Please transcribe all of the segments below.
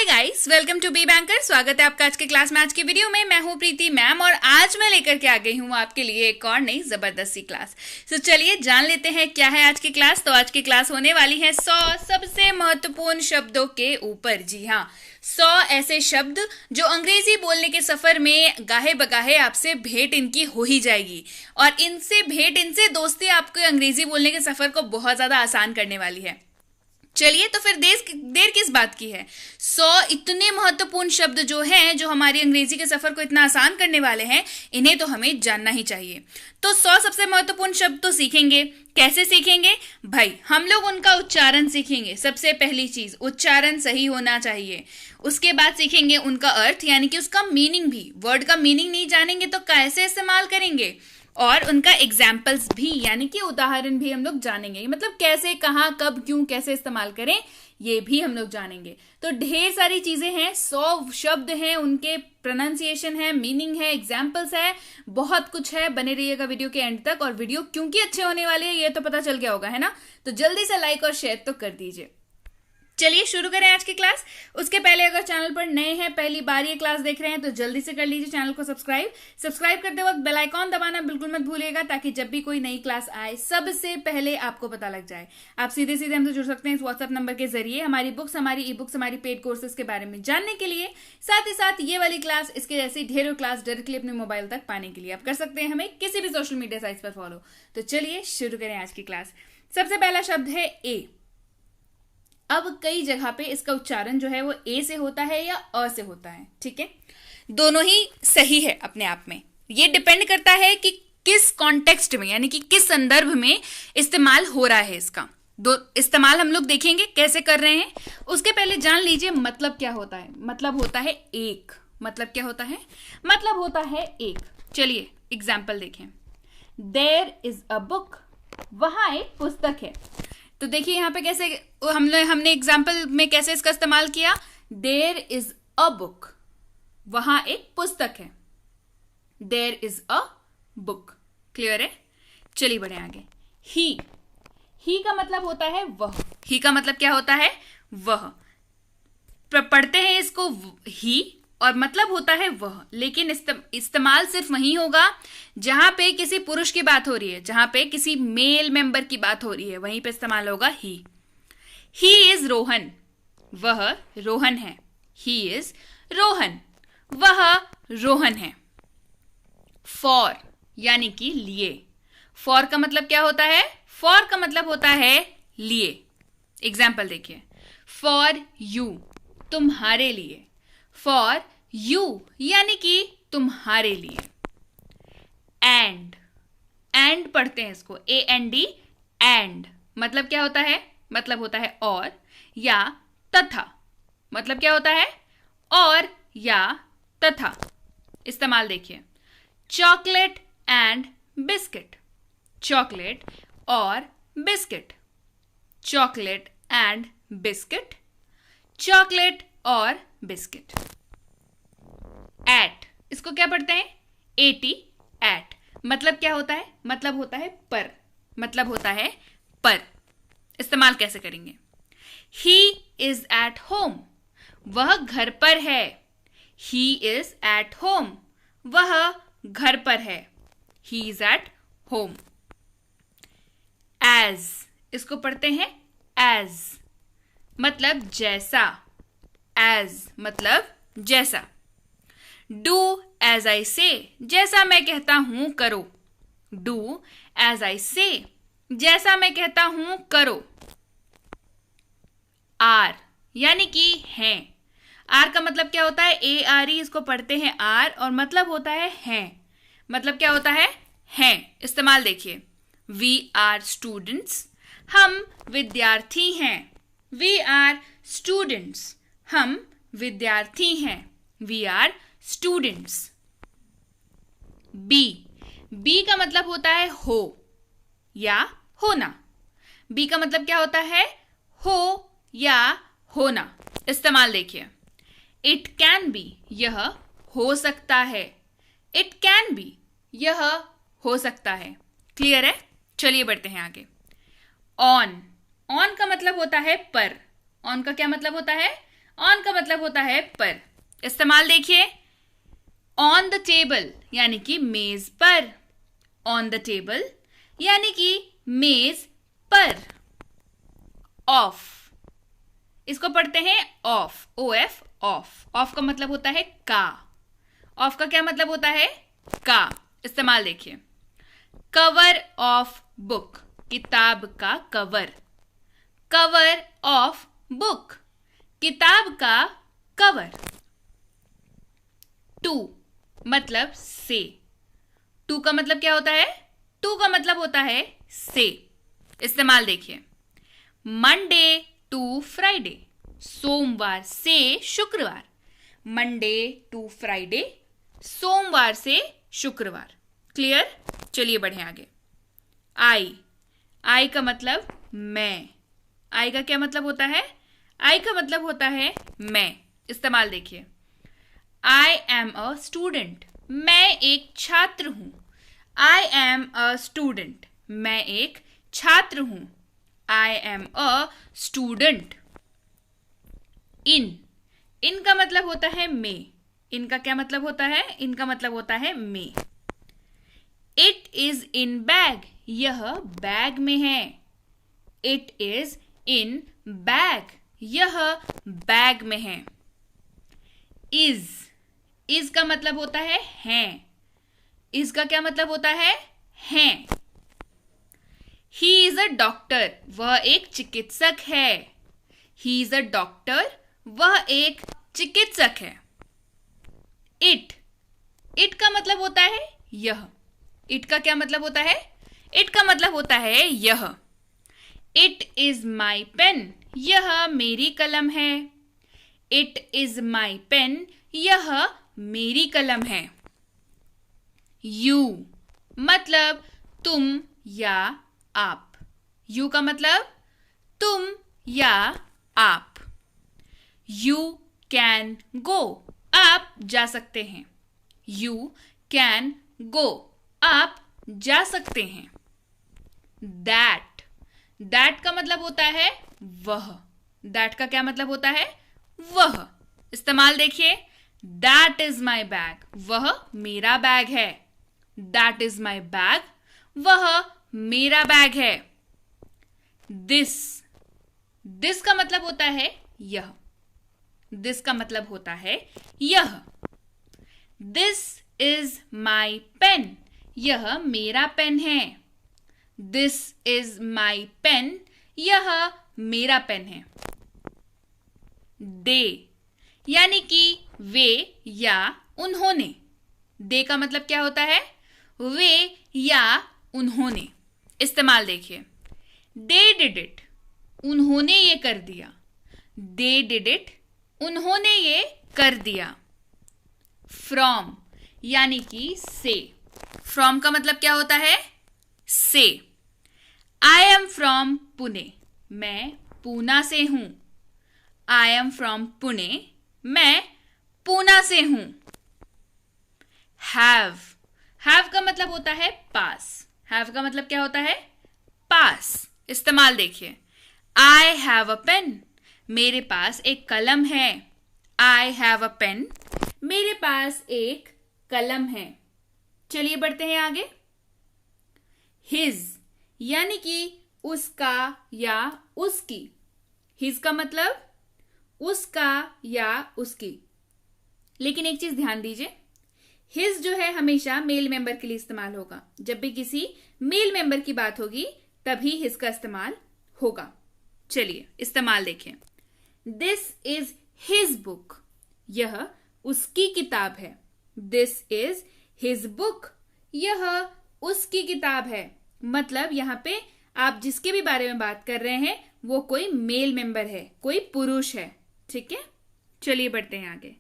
Hi guys, welcome to be banker. स्वागत है आपका आज के क्लास में। आज की वीडियो में मैं हूं प्रीति मैम और आज मैं लेकर के आ गई हूं आपके लिए एक और नई जबरदस्ती क्लास। तो चलिए जान लेते हैं क्या है आज की क्लास। तो आज की क्लास होने वाली है 100 सबसे महत्वपूर्ण शब्दों के ऊपर। जी हाँ, 100 ऐसे शब्द जो अंग्रेजी बोलने के सफर में गाहे बगाहे आपसे भेंट इनकी हो ही जाएगी और इनसे दोस्ती आपके अंग्रेजी बोलने के सफर को बहुत ज्यादा आसान करने वाली है। चलिए तो फिर देर किस बात की है। 100 इतने महत्वपूर्ण शब्द जो हैं, जो हमारी अंग्रेजी के सफर को इतना आसान करने वाले हैं, इन्हें तो हमें जानना ही चाहिए। तो 100 सबसे महत्वपूर्ण शब्द तो सीखेंगे। कैसे सीखेंगे भाई? हम लोग उनका उच्चारण सीखेंगे। सबसे पहली चीज उच्चारण सही होना चाहिए। उसके बाद सीखेंगे उनका अर्थ, यानी कि उसका मीनिंग भी। वर्ड का मीनिंग नहीं जानेंगे तो कैसे इस्तेमाल करेंगे। और उनका एग्जाम्पल्स भी, यानी कि उदाहरण भी हम लोग जानेंगे। मतलब कैसे, कहाँ, कब, क्यों, कैसे इस्तेमाल करें, ये भी हम लोग जानेंगे। तो ढेर सारी चीजें हैं, 100 शब्द हैं, उनके प्रोनाउंसिएशन है, मीनिंग है, एग्जाम्पल्स है, बहुत कुछ है। बने रहिएगा वीडियो के एंड तक। और वीडियो क्योंकि अच्छे होने वाले हैं ये तो पता चल गया होगा, है ना? तो जल्दी से लाइक और शेयर तो कर दीजिए। चलिए शुरू करें आज की क्लास। उसके पहले अगर चैनल पर नए हैं, पहली बार ये क्लास देख रहे हैं, तो जल्दी से कर लीजिए चैनल को सब्सक्राइब करते वक्त बेल आइकॉन दबाना बिल्कुल मत भूलिएगा, ताकि जब भी कोई नई क्लास आए सबसे पहले आपको पता लग जाए। आप सीधे सीधे हमसे जुड़ सकते हैं इस व्हाट्सएप नंबर के जरिए, हमारी बुक्स, हमारी ई बुक्स, हमारी पेड कोर्सेज के बारे में जानने के लिए। साथ ही साथ ये वाली क्लास, इसके जैसी ढेरों क्लास डायरेक्टली अपने मोबाइल तक पाने के लिए आप कर सकते हैं हमें किसी भी सोशल मीडिया साइट पर फॉलो। तो चलिए शुरू करें आज की क्लास। सबसे पहला शब्द है ए। अब कई जगह पे इसका उच्चारण जो है वो ए से होता है या अ से होता है, ठीक है? दोनों ही सही है अपने आप में। ये डिपेंड करता है कि किस कॉन्टेक्स्ट में, यानी कि किस संदर्भ में इस्तेमाल हो रहा है इसका। दो इस्तेमाल हम लोग देखेंगे कैसे कर रहे हैं। उसके पहले जान लीजिए मतलब क्या होता है। मतलब होता है एक। मतलब क्या होता है? मतलब होता है एक। चलिए एग्जाम्पल देखें। There is a book. वहां एक पुस्तक है। तो देखिए यहाँ पे कैसे हमने एग्जाम्पल में कैसे इसका इस्तेमाल किया। देयर इज अ बुक, वहां एक पुस्तक है। There is a book. Clear है? चलिए बढ़े आगे। ही का मतलब होता है वह। ही का मतलब क्या होता है? वह। पढ़ते हैं इसको ही और मतलब होता है वह, लेकिन इस्तेमाल सिर्फ वहीं होगा जहां पे किसी पुरुष की बात हो रही है, जहां पे किसी मेल मेंबर की बात हो रही है, वहीं पे इस्तेमाल होगा ही। ही इज रोहन, वह रोहन है। ही इज रोहन, वह रोहन है। फॉर यानी कि लिए। फॉर का मतलब क्या होता है? फॉर का मतलब होता है लिए। एग्जाम्पल देखिए। फॉर यू, तुम्हारे लिए। फॉर यू यानी कि तुम्हारे लिए। एंड पढ़ते हैं इसको, AND, एंड। मतलब क्या होता है? मतलब होता है और या तथा। मतलब क्या होता है? और या तथा। इस्तेमाल देखिए। Chocolate and biscuit. चॉकलेट और biscuit. Chocolate and biscuit. Chocolate और बिस्किट। एट, इसको क्या पढ़ते हैं? AT, at. मतलब क्या होता है? मतलब होता है पर। मतलब होता है पर। इस्तेमाल कैसे करेंगे? ही इज एट होम, वह घर पर है। ही इज एट होम, वह घर पर है। He is at home. As, इसको पढ़ते हैं एज। मतलब जैसा। एज मतलब जैसा। डू एज आई से, जैसा मैं कहता हूं करो। डू एज आई से, जैसा मैं कहता हूं करो। आर यानी कि हैं। आर का मतलब क्या होता है? ARE, इसको पढ़ते हैं आर और मतलब होता है हैं। मतलब क्या होता है? हैं। इस्तेमाल देखिए। वी आर स्टूडेंट्स, हम विद्यार्थी हैं। वी आर स्टूडेंट्स, हम विद्यार्थी हैं। We are students. बी का मतलब होता है हो या होना। बी का मतलब क्या होता है? हो या होना। इस्तेमाल देखिए। इट कैन बी, यह हो सकता है। इट कैन बी, यह हो सकता है। क्लियर है? चलिए बढ़ते हैं आगे। ऑन का मतलब होता है पर। ऑन का क्या मतलब होता है? ऑन का मतलब मतलब होता है पर। इस्तेमाल देखिए, ऑन द टेबल यानी कि मेज पर, ऑन द टेबल यानी कि मेज पर। ऑफ, इसको पढ़ते हैं ऑफ, OF, ऑफ। ऑफ का मतलब होता है का। ऑफ का क्या मतलब होता है? का। इस्तेमाल देखिए, कवर ऑफ बुक, किताब का कवर। कवर ऑफ बुक, किताब का कवर। टू मतलब से। टू का मतलब क्या होता है? टू का मतलब होता है से। इस्तेमाल देखिए, मंडे टू फ्राइडे, सोमवार से शुक्रवार। मंडे टू फ्राइडे, सोमवार से शुक्रवार। क्लियर? चलिए बढ़े आगे। आई, आई का मतलब मैं। आई का क्या मतलब होता है? आई का मतलब होता है मैं। इस्तेमाल देखिए, आई एम अ स्टूडेंट, मैं एक छात्र हूं। आई एम अ स्टूडेंट, मैं एक छात्र हूं। I am a student. इन, इन का मतलब होता है में। इनका क्या मतलब होता है? इनका मतलब होता है में। इट इज इन बैग, यह बैग में है। इट इज इन बैग, यह बैग में है। इज, इज का मतलब होता है। इज का क्या मतलब होता है? हैं। ही इज अ डॉक्टर, वह एक चिकित्सक है। ही इज अ डॉक्टर, वह एक चिकित्सक है। इट, इट का मतलब होता है यह। इट का क्या मतलब होता है? इट का मतलब होता है यह। इट इज माई पेन, यह मेरी कलम है। इट इज माई पेन, यह मेरी कलम है। यू मतलब तुम या आप। यू का मतलब तुम या आप। यू कैन गो, आप जा सकते हैं। यू कैन गो, आप जा सकते हैं। दैट, दैट का मतलब होता है वह। दैट का क्या मतलब होता है? वह। इस्तेमाल देखिए, दैट इज माई बैग, वह मेरा बैग है। दैट इज माई बैग, वह मेरा बैग है। दिस, दिस का मतलब होता है यह। दिस का मतलब होता है यह। दिस इज माई पेन, यह मेरा पेन है। दिस इज माई पेन, यह मेरा पेन है। दे यानी कि वे या उन्होंने। दे का मतलब क्या होता है? वे या उन्होंने। इस्तेमाल देखिए, दे डिड इट, उन्होंने ये कर दिया। दे डिड इट, उन्होंने ये कर दिया। फ्रॉम यानी कि से। फ्रॉम का मतलब क्या होता है? से। आई एम फ्रॉम पुणे, मैं पूना से हूं। आई एम फ्रॉम पुणे, मैं पूना से हूं। हैव, हैव का मतलब होता है पास। हैव का मतलब क्या होता है? पास। इस्तेमाल देखिए, आई हैव अ पेन, मेरे पास एक कलम है। आई हैव अ पेन, मेरे पास एक कलम है। चलिए बढ़ते हैं आगे। हिज यानी कि उसका या उसकी। हिज का मतलब उसका या उसकी। लेकिन एक चीज ध्यान दीजिए, हिज जो है हमेशा मेल मेंबर के लिए इस्तेमाल होगा। जब भी किसी मेल मेंबर की बात होगी तभी हिज का इस्तेमाल होगा। चलिए इस्तेमाल देखें। दिस इज हिज बुक, यह उसकी किताब है। दिस इज हिज बुक, यह उसकी किताब है। मतलब यहां पे आप जिसके भी बारे में बात कर रहे हैं वो कोई मेल मेंबर है, कोई पुरुष है। ठीक है, चलिए बढ़ते हैं आगे।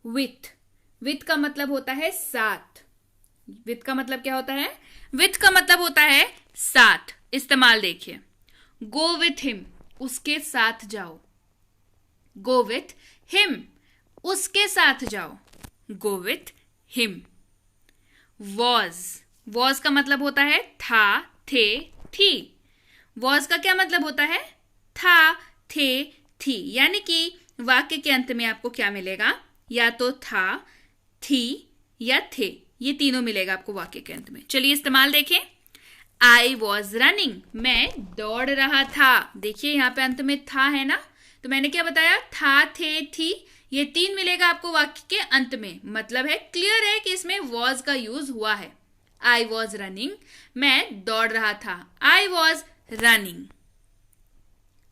विथ, विथ का मतलब होता है साथ। विथ का मतलब क्या होता है? विथ का मतलब होता है साथ। इस्तेमाल देखिए, गो विथ हिम, उसके साथ जाओ। गो विथ हिम, उसके साथ जाओ। Go with him. Was, was का मतलब होता है था, थे, थी। वॉज का क्या मतलब होता है? था, थे, थी। यानी कि वाक्य के अंत में आपको क्या मिलेगा, या तो था, थी या थे, ये तीनों मिलेगा आपको वाक्य के अंत में। चलिए इस्तेमाल देखें। आई वॉज रनिंग, मैं दौड़ रहा था। देखिए यहाँ पे अंत में था है ना, तो मैंने क्या बताया, था, थे, थी, ये तीन मिलेगा आपको वाक्य के अंत में। मतलब है, क्लियर है कि इसमें वॉज का यूज हुआ है। आई वॉज रनिंग, मैं दौड़ रहा था। I was running.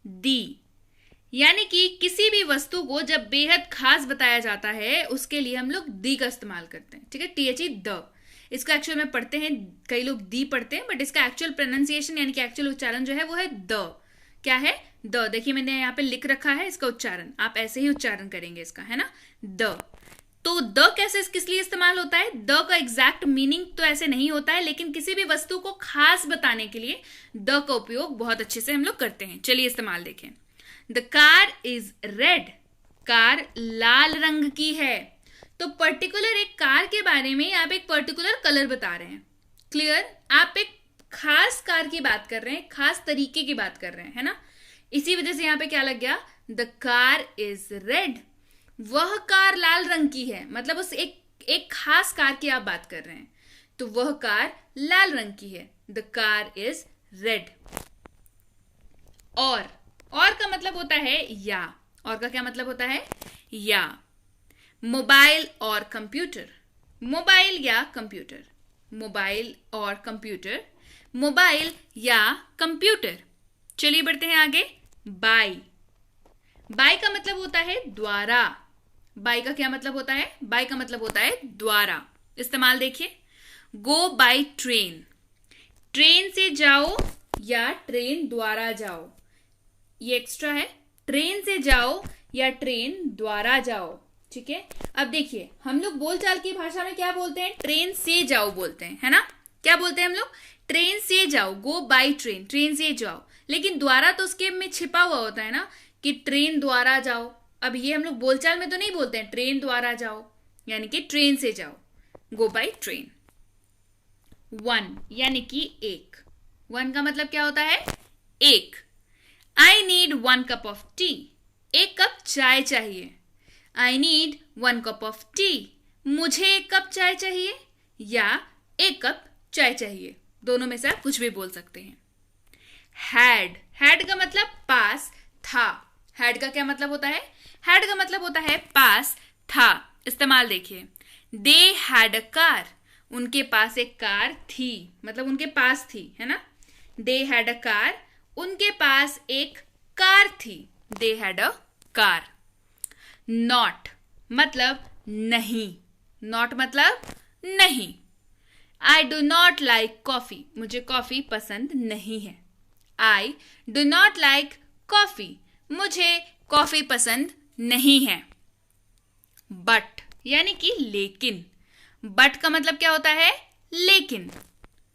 दी, यानी कि किसी भी वस्तु को जब बेहद खास बताया जाता है उसके लिए हम लोग दी का इस्तेमाल करते हैं। ठीक है, THE द, इसका एक्चुअल में पढ़ते हैं, कई लोग दी पढ़ते हैं, बट इसका एक्चुअल प्रोनाउंसिएशन यानी कि एक्चुअल उच्चारण जो है वो है द। क्या है, द। देखिए मैंने यहाँ पे लिख रखा है इसका उच्चारण, आप ऐसे ही उच्चारण करेंगे इसका, है ना, द। तो द कैसे, किस लिए इस्तेमाल होता है, द का एग्जैक्ट मीनिंग तो ऐसे नहीं होता है, लेकिन किसी भी वस्तु को खास बताने के लिए द का उपयोग बहुत अच्छे से हम लोग करते हैं। चलिए इस्तेमाल देखें। The car is red, car लाल रंग की है। तो पर्टिकुलर एक कार के बारे में आप एक पर्टिकुलर कलर बता रहे हैं। क्लियर, आप एक खास कार की बात कर रहे हैं, खास तरीके की बात कर रहे हैं, है ना। इसी वजह से यहाँ पे क्या लग गया, द कार इज रेड, वह कार लाल रंग की है। मतलब उस एक खास कार की आप बात कर रहे हैं, तो वह कार लाल रंग की है। The car is red. और का मतलब होता है या, और का क्या मतलब होता है, या। मोबाइल और कंप्यूटर, मोबाइल या कंप्यूटर, मोबाइल और कंप्यूटर, मोबाइल या कंप्यूटर। चलिए बढ़ते हैं आगे। बाय, बाय का मतलब होता है द्वारा। बाय का क्या मतलब होता है, बाय का मतलब होता है द्वारा। इस्तेमाल देखिए। गो बाय ट्रेन, ट्रेन से जाओ या ट्रेन द्वारा जाओ, ये एक्स्ट्रा है, ट्रेन से जाओ या ट्रेन द्वारा जाओ। ठीक है, अब देखिए हम लोग बोलचाल की भाषा में क्या बोलते हैं, ट्रेन से जाओ बोलते हैं, है ना। क्या बोलते हैं हम लोग, ट्रेन से जाओ, गो बाय ट्रेन, ट्रेन से जाओ। लेकिन द्वारा तो उसके में छिपा हुआ होता है ना, कि ट्रेन द्वारा जाओ। अब ये हम लोग बोलचाल में तो नहीं बोलते हैं ट्रेन द्वारा जाओ, यानी कि ट्रेन से जाओ, गो बाय ट्रेन। वन, यानी कि एक। वन का मतलब क्या होता है, एक। I need 1 cup of T, एक कप चाय चाहिए। I need 1 cup of T, मुझे एक कप चाय चाहिए या एक कप चाय चाहिए, दोनों में से आप कुछ भी बोल सकते हैं। हैड, हैड का मतलब पास था। हैड का क्या मतलब होता है, हैड का मतलब होता है पास था। इस्तेमाल देखिए। दे हैड अ कार, उनके पास एक कार थी, मतलब उनके पास थी, है ना। दे हैड अ कार, उनके पास एक कार थी। They had a car. Not मतलब नहीं, नॉट मतलब नहीं। I do not like coffee, मुझे कॉफी पसंद नहीं है। I do not like coffee, मुझे कॉफी पसंद नहीं है। बट, यानी कि लेकिन। बट का मतलब क्या होता है, लेकिन।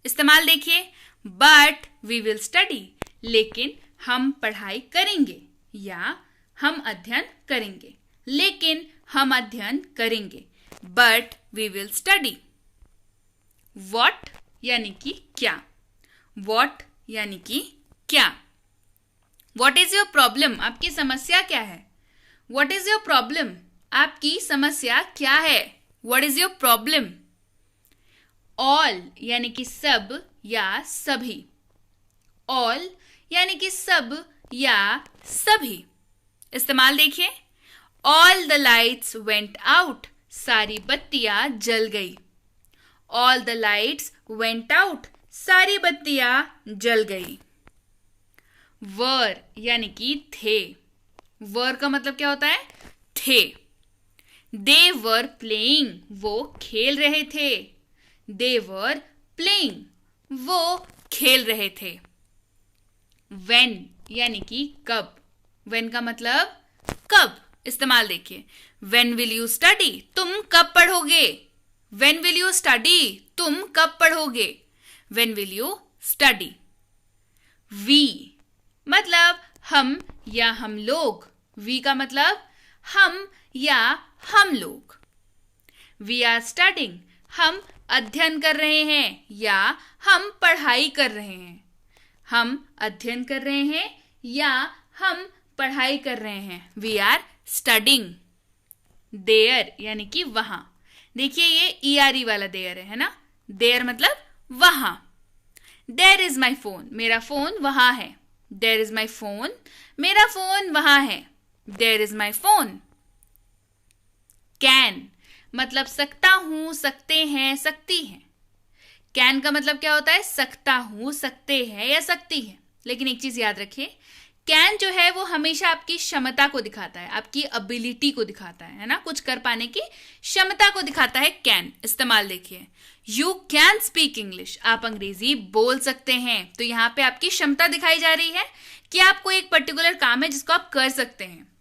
इस्तेमाल देखिए। बट वी विल स्टडी, लेकिन हम पढ़ाई करेंगे या हम अध्ययन करेंगे, लेकिन हम अध्ययन करेंगे। But we will study. What यानी कि क्या, वॉट यानी कि क्या। वॉट इज योर प्रॉब्लम, आपकी समस्या क्या है। वॉट इज योर प्रॉब्लम, आपकी समस्या क्या है। What is your problem. All यानी कि सब या सभी, ऑल यानी कि सब या सभी। इस्तेमाल देखिए। All the lights went out, सारी बत्तियां जल गई। All the lights went out, सारी बत्तियां जल गई। वर यानी कि थे, वर का मतलब क्या होता है, थे। दे वर प्लेइंग, वो खेल रहे थे। दे वर प्लेइंग, वो खेल रहे थे। व्हेन यानी कि कब, व्हेन का मतलब कब। इस्तेमाल देखिए। व्हेन विल यू स्टडी, तुम कब पढ़ोगे। व्हेन विल यू स्टडी, तुम कब पढ़ोगे। When will you study. We मतलब हम या हम लोग, वी का मतलब हम या हम लोग। वी आर स्टडिंग, हम अध्ययन कर रहे हैं या हम पढ़ाई कर रहे हैं। हम अध्ययन कर रहे हैं या हम पढ़ाई कर रहे हैं। वी आर स्टडिंग, देयर यानी कि वहां। देखिए ये ERE वाला देयर है ना, देयर मतलब वहां। देयर इज माई फोन, मेरा फोन वहां है। देयर इज माई फोन, मेरा फोन वहां है। There is my phone. Can मतलब सकता हूं, सकते हैं, सकती हैं। कैन का मतलब क्या होता है? सकता हूं, सकते हैं या सकती है। लेकिन एक चीज याद रखिए, कैन जो है वो हमेशा आपकी क्षमता को दिखाता है, आपकी एबिलिटी को दिखाता है ना, कुछ कर पाने की क्षमता को दिखाता है कैन। इस्तेमाल देखिए, यू कैन स्पीक इंग्लिश, आप अंग्रेजी बोल सकते हैं। तो यहाँ पे आपकी क्षमता दिखाई जा रही है कि आपको एक पर्टिकुलर काम है जिसको आप कर सकते हैं।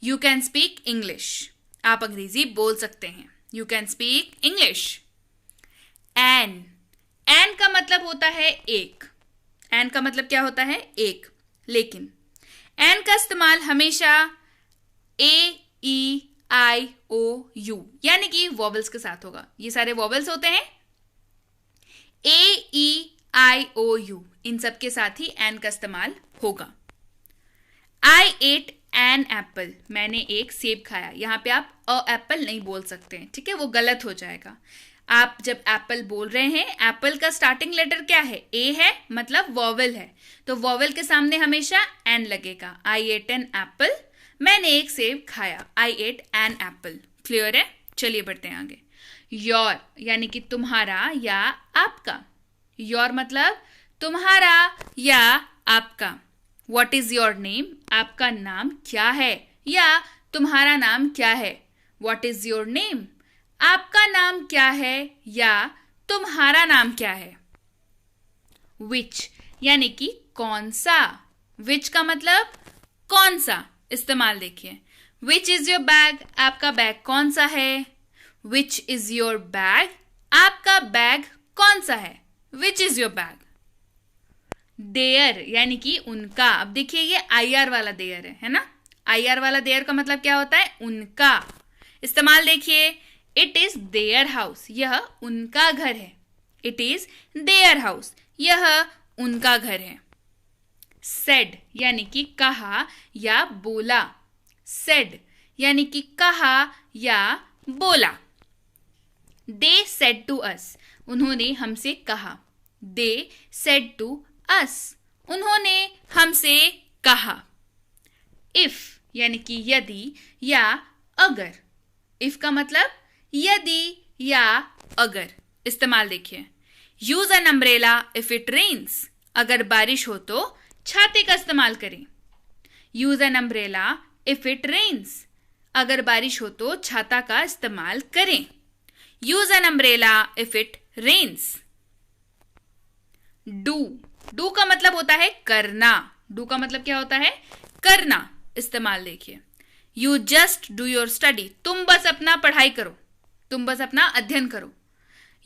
यू कैन स्पीक इंग्लिश, आप अंग्रेजी बोल सकते हैं। You can speak English. An, an का मतलब होता है एक। एन का मतलब क्या होता है? एक। लेकिन एन का इस्तेमाल हमेशा AEIOU यानी कि वॉवल्स के साथ होगा। ये सारे वॉवल्स होते हैं, AEIOU, इन सब के साथ ही एन का इस्तेमाल होगा। I ate an apple, मैंने एक सेब खाया। यहाँ पे आप अ एप्पल नहीं बोल सकते हैं, ठीक है, वो गलत हो जाएगा। आप जब एप्पल बोल रहे हैं, एप्पल का स्टार्टिंग लेटर क्या है? ए है, मतलब वॉवल है, तो वॉवल के सामने हमेशा एन लगेगा। आई एट एन एप्पल, मैंने एक सेब खाया। आई एट एन एप्पल। क्लियर है? चलिए बढ़ते हैं आगे। योर यानी कि तुम्हारा या आपका। योर मतलब तुम्हारा या आपका। व्हाट इज योर नेम, आपका नाम क्या है या तुम्हारा नाम क्या है। व्हाट इज योर नेम, आपका नाम क्या है या तुम्हारा नाम क्या है। विच यानी कि कौन सा। विच का मतलब कौन सा। इस्तेमाल देखिए, विच इज योर बैग, आपका बैग कौन सा है। विच इज योर बैग, आपका बैग कौन सा है। Which is your bag. Their यानी कि उनका। अब देखिए ये IR वाला देयर है ना। IR वाला देयर का मतलब क्या होता है? उनका। इस्तेमाल देखिए, इट इज देयर हाउस, यह उनका घर है। इट इज देयर हाउस, यह उनका घर है। सेड यानी कि कहा या बोला। सेड यानी कि कहा या बोला। दे सेड टू अस, उन्होंने हमसे कहा। दे सेड टू अस, उन्होंने हमसे कहा। इफ यानी कि यदि या अगर। इफ का मतलब यदि या अगर। इस्तेमाल देखिए, use an umbrella if it rains, अगर बारिश हो तो छाते का इस्तेमाल करें। Use an umbrella if it rains, अगर बारिश हो तो छाता का इस्तेमाल करें। Use an umbrella if it rains. Do, do का मतलब होता है करना। डू का मतलब क्या होता है? करना। इस्तेमाल देखिए, you just do your study, तुम बस अपना पढ़ाई करो, तुम बस अपना अध्ययन करो।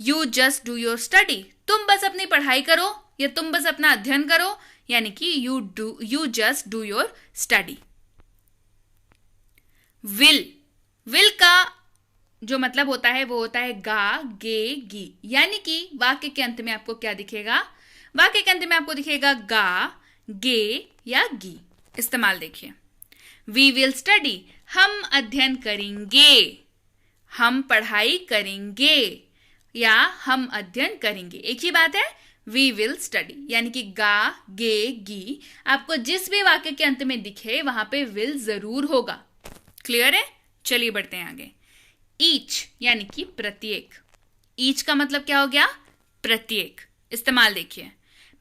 You just do your study, तुम बस अपनी पढ़ाई करो या तुम बस अपना अध्ययन करो, यानी कि you just do your study. Will, will का जो मतलब होता है वो होता है गा, गे, गी, यानी कि वाक्य के अंत में आपको क्या दिखेगा? वाक्य के अंत में आपको दिखेगा गा, गे या गी। इस्तेमाल देखिए, वी विल स्टडी, हम अध्ययन करेंगे, हम पढ़ाई करेंगे या हम अध्ययन करेंगे, एक ही बात है। वी विल स्टडी यानी कि गा, गे, गी, आपको जिस भी वाक्य के अंत में दिखे वहां पे विल जरूर होगा। क्लियर है? चलिए बढ़ते हैं आगे। ईच यानी कि प्रत्येक। ईच का मतलब क्या हो गया? प्रत्येक। इस्तेमाल देखिए,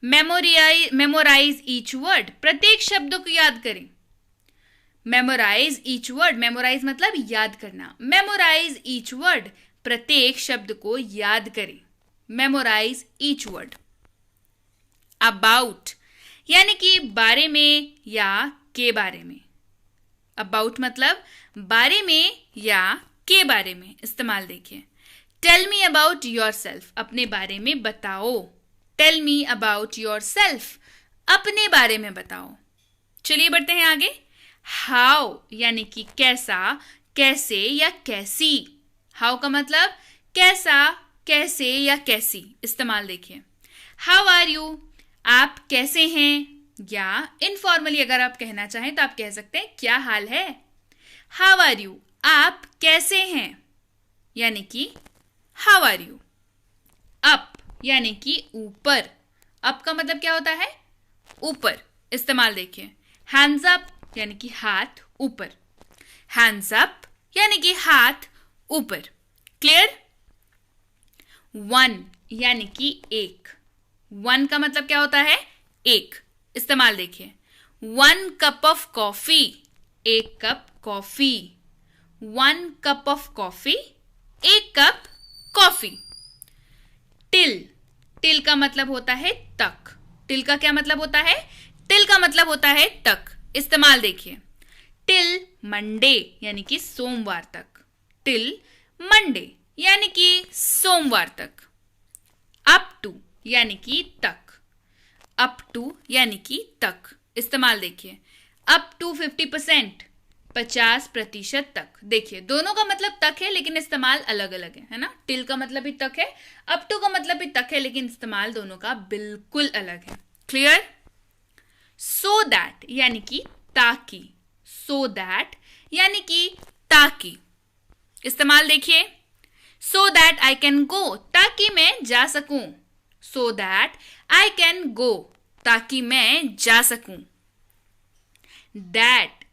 मेमोराइज ईच वर्ड, प्रत्येक शब्द को याद करें। मेमोराइज ईच वर्ड, मेमोराइज मतलब याद करना। मेमोराइज ईच वर्ड, प्रत्येक शब्द को याद करें। Memorise each word. अबाउट यानी कि बारे में या के बारे में। अबाउट मतलब बारे में या के बारे में। इस्तेमाल देखिए, tell me about yourself, अपने बारे में बताओ। Tell me about yourself, अपने बारे में बताओ। चलिए बढ़ते हैं आगे। हाउ यानी कि कैसा, कैसे या कैसी। हाउ का मतलब कैसा, कैसे या कैसी। इस्तेमाल देखिए, हाउ आर यू, आप कैसे हैं, या इनफॉर्मली अगर आप कहना चाहें तो आप कह सकते हैं क्या हाल है। हाउ आर यू, आप कैसे हैं, यानी कि हाउ आर यू। अप यानी कि ऊपर, अप का मतलब क्या होता है, ऊपर। इस्तेमाल देखिए, हैंड्स अप यानी कि हाथ ऊपर, हैंड्स अप यानी कि हाथ ऊपर। क्लियर। वन यानी कि एक, वन का मतलब क्या होता है, एक। इस्तेमाल देखिए, 1 कप ऑफ कॉफी, एक cup coffee, 1 cup of coffee, एक कप कॉफी। टिल, टिल का मतलब होता है तक, टिल का क्या मतलब होता है, टिल का मतलब होता है तक। इस्तेमाल देखिए, टिल मंडे यानी कि सोमवार तक, टिल मंडे यानी कि सोमवार तक। अप टू यानी कि तक, अप टू यानी कि तक। इस्तेमाल देखिए, अप टू 50%, 50% तक। देखिए दोनों का मतलब तक है लेकिन इस्तेमाल अलग अलग है ना। टिल का मतलब भी तक है, अप टू का मतलब भी तक है, लेकिन इस्तेमाल दोनों का बिल्कुल अलग है। क्लियर। सो दैट यानी कि ताकि, सो दैट यानी कि ताकि। इस्तेमाल देखिए, so that I can go, ताकि मैं जा सकूं, so that I can go, ताकि मैं जा सकूं। दैट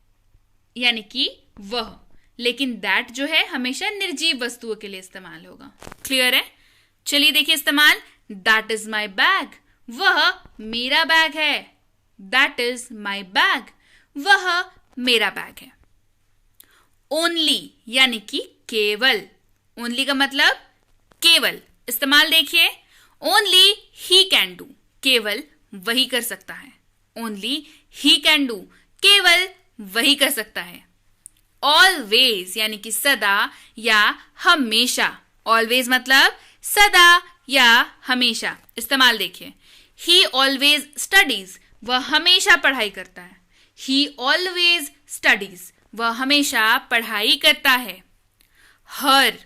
यानी कि वह, लेकिन दैट जो है हमेशा निर्जीव वस्तुओं के लिए इस्तेमाल होगा। क्लियर है। चलिए देखिए इस्तेमाल, दैट इज माई बैग, वह मेरा बैग है, दैट इज माई बैग, वह मेरा बैग है। ओनली यानी कि केवल, ओनली का मतलब केवल। इस्तेमाल देखिए, ओनली ही कैन डू, केवल वही कर सकता है, ओनली ही कैन डू, केवल वही कर सकता है। ऑलवेज यानी कि सदा या हमेशा, ऑलवेज मतलब सदा या हमेशा। इस्तेमाल देखिए, ही ऑलवेज स्टडीज, वह हमेशा पढ़ाई करता है, ही ऑलवेज स्टडीज, वह हमेशा पढ़ाई करता है। हर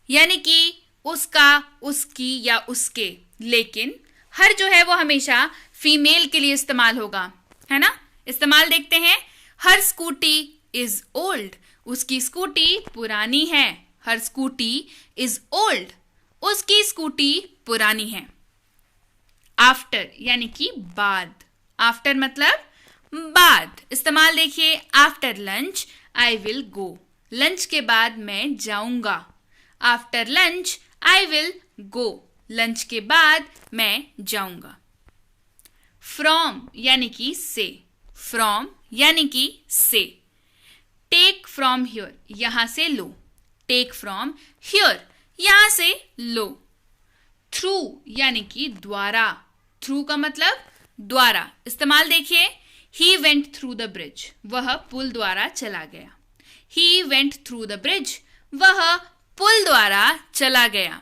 यानी कि उसका, उसकी या उसके, लेकिन हर जो है वो हमेशा फीमेल के लिए इस्तेमाल होगा, है ना। इस्तेमाल देखते हैं, हर स्कूटी इज ओल्ड, उसकी स्कूटी पुरानी है, हर स्कूटी इज ओल्ड, उसकी स्कूटी पुरानी है। आफ्टर यानी कि बाद, आफ्टर मतलब बाद। इस्तेमाल देखिए, after lunch I will go, lunch के बाद मैं जाऊंगा, after lunch I will go, lunch के बाद मैं जाऊंगा। फ्रॉम यानी कि से, फ्रॉम यानी कि से। टेक फ्रॉम हियर, यहां से लो, टेक फ्रॉम हियर, यहां से लो। थ्रू यानी कि द्वारा, थ्रू का मतलब द्वारा। इस्तेमाल देखिए, he went through the bridge, वह पुल द्वारा चला गया, he went through the bridge, वह पुल द्वारा चला गया।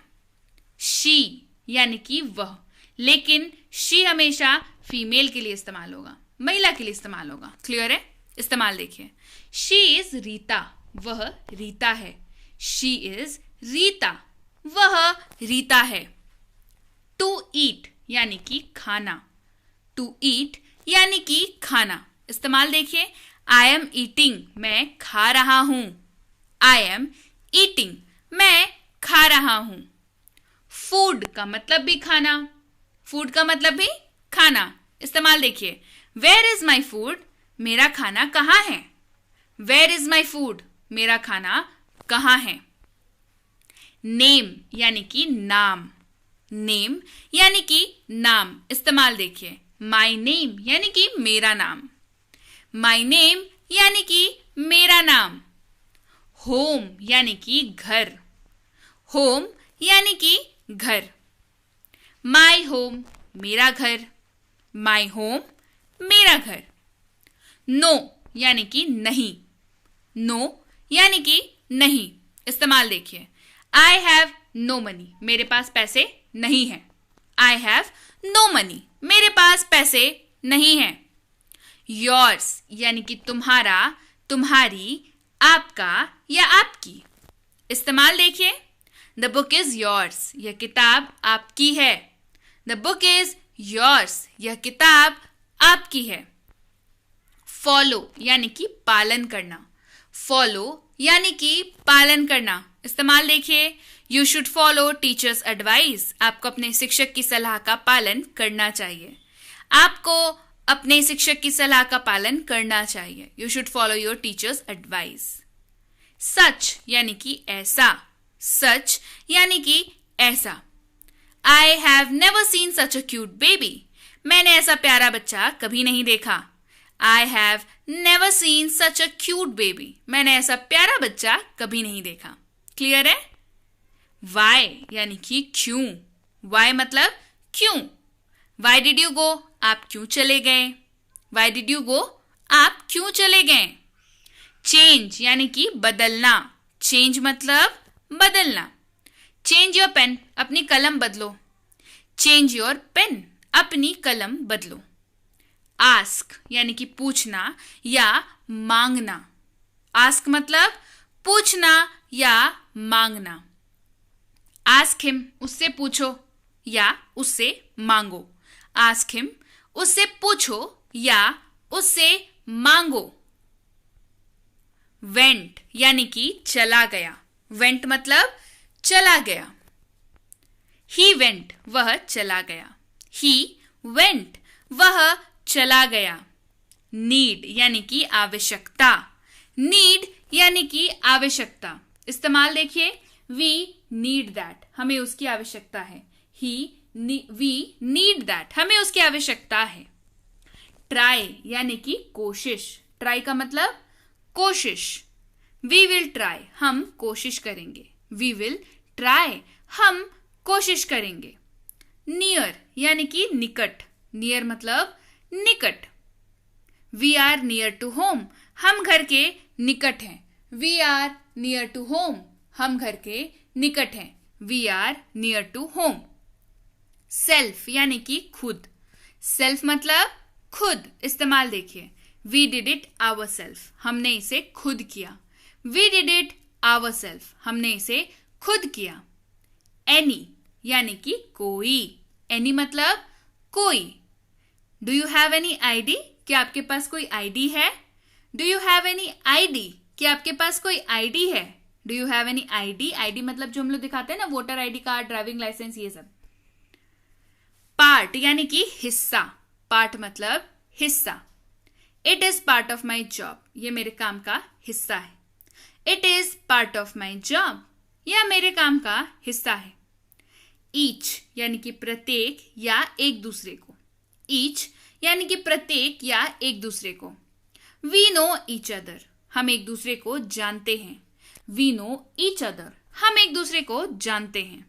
शी यानी कि वह, लेकिन शी हमेशा फीमेल के लिए इस्तेमाल होगा, महिला के लिए इस्तेमाल होगा। क्लियर है। इस्तेमाल देखिए, शी इज रीता, वह रीता है, शी इज रीता, वह रीता है। टू ईट यानी कि खाना, टू ईट यानी कि खाना। इस्तेमाल देखिए, आई एम ईटिंग, मैं खा रहा हूं, आई एम ईटिंग, मैं खा रहा हूं। फूड का मतलब भी खाना, फूड का मतलब भी खाना। इस्तेमाल देखिए, वेयर इज माई फूड, मेरा खाना कहाँ है, वेयर इज माई फूड, मेरा खाना कहाँ है। नेम यानी कि नाम, नेम यानी कि नाम। इस्तेमाल देखिए, माई नेम यानी कि मेरा नाम, माई नेम यानी कि मेरा नाम। होम यानी कि घर, होम यानी कि घर। माई होम, मेरा घर, माई होम, मेरा घर। नो यानी कि नहीं, नो यानी कि नहीं। इस्तेमाल देखिए, आई हैव नो मनी, मेरे पास पैसे नहीं है, आई हैव नो मनी, मेरे पास पैसे नहीं है। योर्स यानी कि तुम्हारा, तुम्हारी, आपका या आपकी। इस्तेमाल देखिए, द बुक इज योर्स, यह किताब आपकी है, द बुक इज योर्स, यह किताब आपकी है। फॉलो यानी कि पालन करना, फॉलो यानी कि पालन करना, इस्तेमाल देखिए, you should follow teachers advice, आपको अपने शिक्षक की सलाह का पालन करना चाहिए। आपको अपने शिक्षक की सलाह का पालन करना चाहिए। You should follow your teachers advice. Such यानी कि ऐसा, सच यानी कि ऐसा। I have never seen such a cute baby, मैंने ऐसा प्यारा बच्चा कभी नहीं देखा। I have never seen such a cute baby, मैंने ऐसा प्यारा बच्चा कभी नहीं देखा। क्लियर है? वाई यानी कि क्यों, वाई मतलब क्यों। वाई डिड यू गो, आप क्यों चले गए। वाई डिड यू गो, आप क्यों चले गए। चेंज यानी कि बदलना, चेंज मतलब बदलना। चेंज योर पेन, अपनी कलम बदलो। चेंज योर पेन, अपनी कलम बदलो। आस्क यानी कि पूछना या मांगना। आस्क मतलब पूछना या मांगना। आस्क हिम, उससे पूछो या उससे मांगो। आस्क हिम, उससे पूछो या उससे मांगो। वेंट यानी कि चला गया। वेंट मतलब चला गया। ही वेंट, वह चला गया। ही वेंट, वह चला गया। नीड यानी कि आवश्यकता। नीड यानी कि आवश्यकता, इस्तेमाल देखिए, वी नीड दैट, हमें उसकी आवश्यकता है। वी नीड दैट, हमें उसकी आवश्यकता है। ट्राई यानी कि कोशिश। ट्राई का मतलब कोशिश। वी विल ट्राई, हम कोशिश करेंगे। वी विल ट्राई, हम कोशिश करेंगे। नियर यानी कि निकट। नियर मतलब निकट। We are near to home, हम घर के निकट हैं। We are near to home, हम घर के निकट हैं। We are near to home. Self यानी कि खुद। सेल्फ मतलब खुद, इस्तेमाल देखिए, we did it our self, हमने इसे खुद किया। We did it our self, हमने इसे खुद किया। एनी यानी कि कोई। एनी मतलब कोई। Do you have any ID, क्या आपके पास कोई आईडी है। Do you have any ID, क्या आपके पास कोई आईडी है। Do you have any ID, ID मतलब जो हम लोग दिखाते हैं ना, voter ID card, driving licence, ये सब। पार्ट यानी कि हिस्सा। पार्ट मतलब हिस्सा। It is part of my job, ये मेरे काम का हिस्सा है। It is part of my job, यह मेरे काम का हिस्सा है। ईच यानी कि प्रत्येक या एक दूसरे को। ईच यानी कि प्रत्येक या एक दूसरे को। वी नो ईच अदर, हम एक दूसरे को जानते हैं। वी नो ईच अदर, हम एक दूसरे को जानते हैं।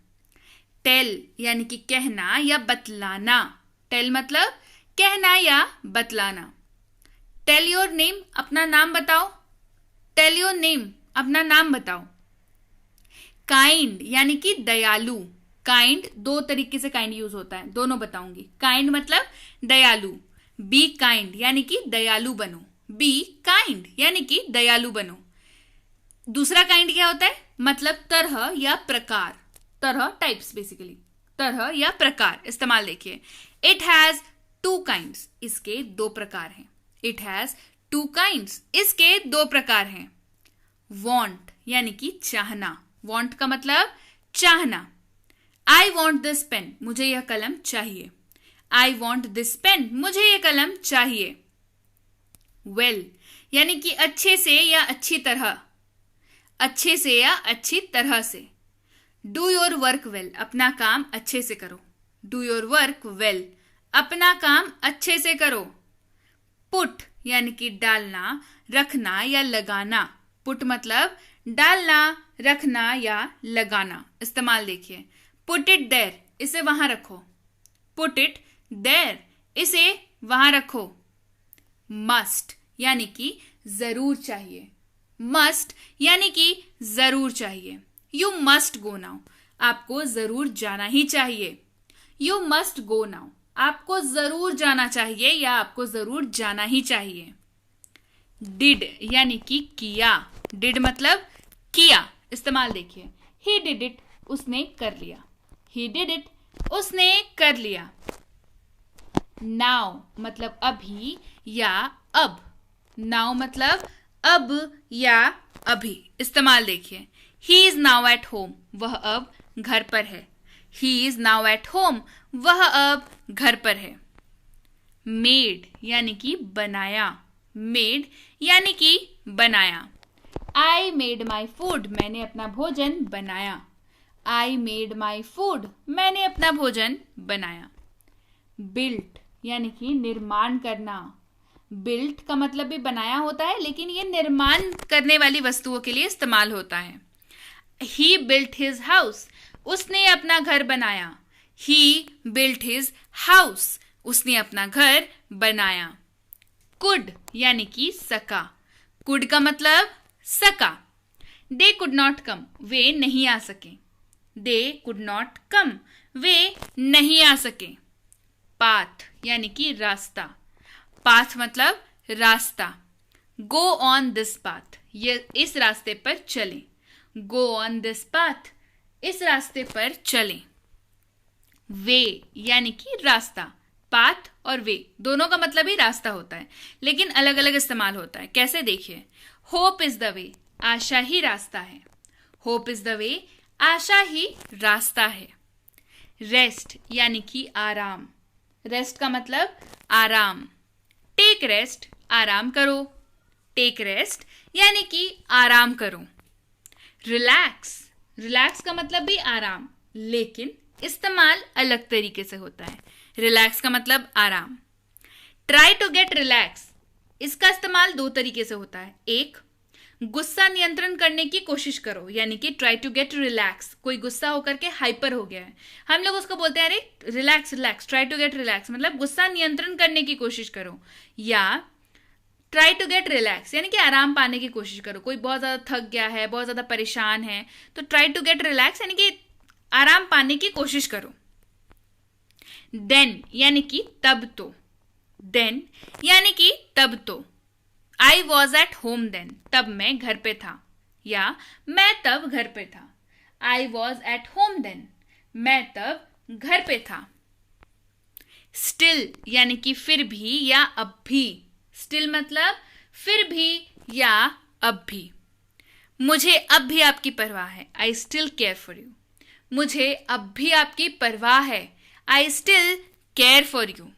टेल यानी कि कहना या बतलाना। टेल मतलब कहना या बतलाना। टेल योर नेम, अपना नाम बताओ। टेल योर नेम, अपना नाम बताओ। काइंड यानी कि दयालु। काइंड दो तरीके से काइंड यूज होता है, दोनों बताऊंगी। काइंड मतलब दयालु। बी काइंड यानी कि दयालु बनो। बी काइंड यानी कि दयालु बनो। दूसरा काइंड क्या होता है, मतलब तरह या प्रकार। तरह टाइप्स बेसिकली, तरह या प्रकार, इस्तेमाल देखिए। इट हैज टू काइंड्स, इसके दो प्रकार हैं। इट हैज टू काइंड्स, इसके दो प्रकार हैं। वॉन्ट यानी कि चाहना। वॉन्ट का मतलब चाहना। आई वॉन्ट दिस पेन, मुझे यह कलम चाहिए। आई वॉन्ट दिस पेन, मुझे यह कलम चाहिए। वेल यानी कि अच्छे से या अच्छी तरह। अच्छे से या अच्छी तरह से। डू योर वर्क वेल, अपना काम अच्छे से करो। डू योर वर्क वेल, अपना काम अच्छे से करो। पुट यानी कि डालना, रखना या लगाना। पुट मतलब डालना, रखना या लगाना, इस्तेमाल देखिए। पुट इट देयर, इसे वहां रखो। पुट इट देयर, इसे वहां रखो। मस्ट यानी कि जरूर चाहिए। मस्ट यानी कि जरूर चाहिए। यू मस्ट गो नाउ, आपको जरूर जाना ही चाहिए। यू मस्ट गो नाउ, आपको जरूर जाना चाहिए या आपको जरूर जाना ही चाहिए। डिड यानी कि किया। डिड मतलब किया, इस्तेमाल देखिए। ही डिड इट, उसने कर लिया। ही डिड इट, उसने कर लिया। नाउ मतलब अभी या अब। नाउ मतलब अब या अभी। इस्तेमाल देखिए, he is now at home, वह अब घर पर है। He is now at home, वह अब घर पर है। मेड यानी कि बनाया, मेड यानी कि बनाया। आई मेड माई फूड, मैंने अपना भोजन बनाया। आई मेड माई फूड, मैंने अपना भोजन बनाया। बिल्ट यानी कि निर्माण करना। बिल्ट का मतलब भी बनाया होता है, लेकिन ये निर्माण करने वाली वस्तुओं के लिए इस्तेमाल होता है। ही बिल्ट हिज हाउस, उसने अपना घर बनाया। ही बिल्ट हिज हाउस, उसने अपना घर बनाया। कुड यानी कि सका। कुड का मतलब सका। दे कुड नॉट कम, वे नहीं आ सके। दे कुड नॉट कम, वे नहीं आ सके। पाथ यानी कि रास्ता। पाथ मतलब रास्ता। गो ऑन दिस पाथ, ये इस रास्ते पर चलें। गो ऑन दिस पाथ, इस रास्ते पर चलें। वे यानी कि रास्ता। पाथ और वे दोनों का मतलब ही रास्ता होता है, लेकिन अलग अलग इस्तेमाल होता है। कैसे देखिए, होप इज द वे, आशा ही रास्ता है। होप इज द वे, आशा ही रास्ता है। रेस्ट यानी कि आराम। रेस्ट का मतलब आराम। टेक रेस्ट, आराम करो। टेक रेस्ट यानी कि आराम करो। रिलैक्स, रिलैक्स का मतलब भी आराम, लेकिन इस्तेमाल अलग तरीके से होता है। रिलैक्स का मतलब आराम। ट्राई टू गेट रिलैक्स, इसका इस्तेमाल दो तरीके से होता है। एक, गुस्सा नियंत्रण करने की कोशिश करो, यानी कि ट्राई टू गेट रिलैक्स। कोई गुस्सा होकर के हाइपर हो गया है, हम लोग उसको बोलते हैं अरे relax relax, try to get relax, मतलब गुस्सा नियंत्रण करने की कोशिश करो। या ट्राई टू गेट रिलैक्स यानी कि आराम पाने की कोशिश करो। कोई बहुत ज्यादा थक गया है, बहुत ज्यादा परेशान है, तो ट्राई टू गेट रिलैक्स यानी कि आराम पाने की कोशिश करो। देन यानी कि तब तो। देन यानी कि तब तो। I was at home then, तब मैं घर पे था, या मैं तब घर पे था। I was at home then, मैं तब घर पे था। स्टिल यानी कि फिर भी या अब भी। स्टिल मतलब फिर भी या अब भी। मुझे अब भी आपकी परवाह है, I still care for you. मुझे अब भी आपकी परवाह है, I still care for you.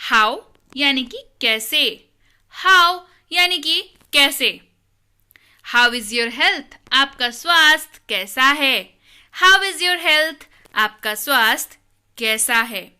How यानी कि कैसे। हाउ यानी कि कैसे। हाउ इज योर हेल्थ, आपका स्वास्थ्य कैसा है। हाउ इज योर हेल्थ, आपका स्वास्थ्य कैसा है।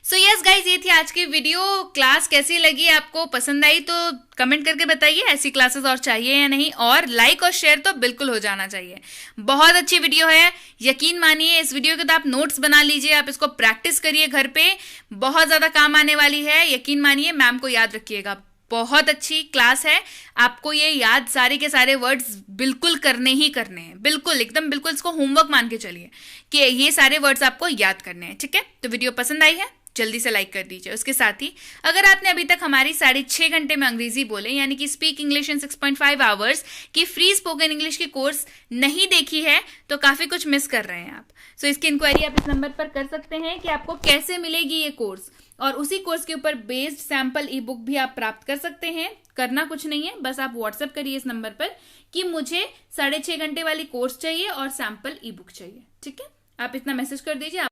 सो यस गाइज, ये थी आज की वीडियो। क्लास कैसी लगी, आपको पसंद आई तो कमेंट करके बताइए। ऐसी क्लासेस और चाहिए या नहीं, और लाइक और शेयर तो बिल्कुल हो जाना चाहिए। बहुत अच्छी वीडियो है, यकीन मानिए। इस वीडियो के तो आप नोट्स बना लीजिए, आप इसको प्रैक्टिस करिए घर पे, बहुत ज्यादा काम आने वाली है। यकीन मानिए, मैम को याद रखिएगा। बहुत अच्छी क्लास है, आपको ये याद सारे के सारे वर्ड्स बिल्कुल करने ही करने हैं। बिल्कुल एकदम बिल्कुल इसको होमवर्क मान के चलिए कि ये सारे वर्ड्स आपको याद करने हैं। ठीक है, तो वीडियो पसंद आई है जल्दी से लाइक कर दीजिए। उसके साथ ही अगर आपने अभी तक हमारी 6.5 घंटे में अंग्रेजी बोले यानी कि स्पीक इंग्लिश इन 6.5 आवर्स की फ्री स्पोकन इंग्लिश की कोर्स नहीं देखी है तो काफी कुछ मिस कर रहे हैं आप। सो इसकी इंक्वायरी आप इस नंबर पर कर सकते हैं कि आपको कैसे मिलेगी ये कोर्स, और उसी कोर्स के ऊपर बेस्ड सैंपल ई बुक भी आप प्राप्त कर सकते हैं। करना कुछ नहीं है, बस आप व्हाट्सएप करिए इस नंबर पर कि मुझे 6.5 घंटे वाली कोर्स चाहिए और सैंपल ई बुक चाहिए। ठीक है, आप इतना मैसेज कर दीजिए।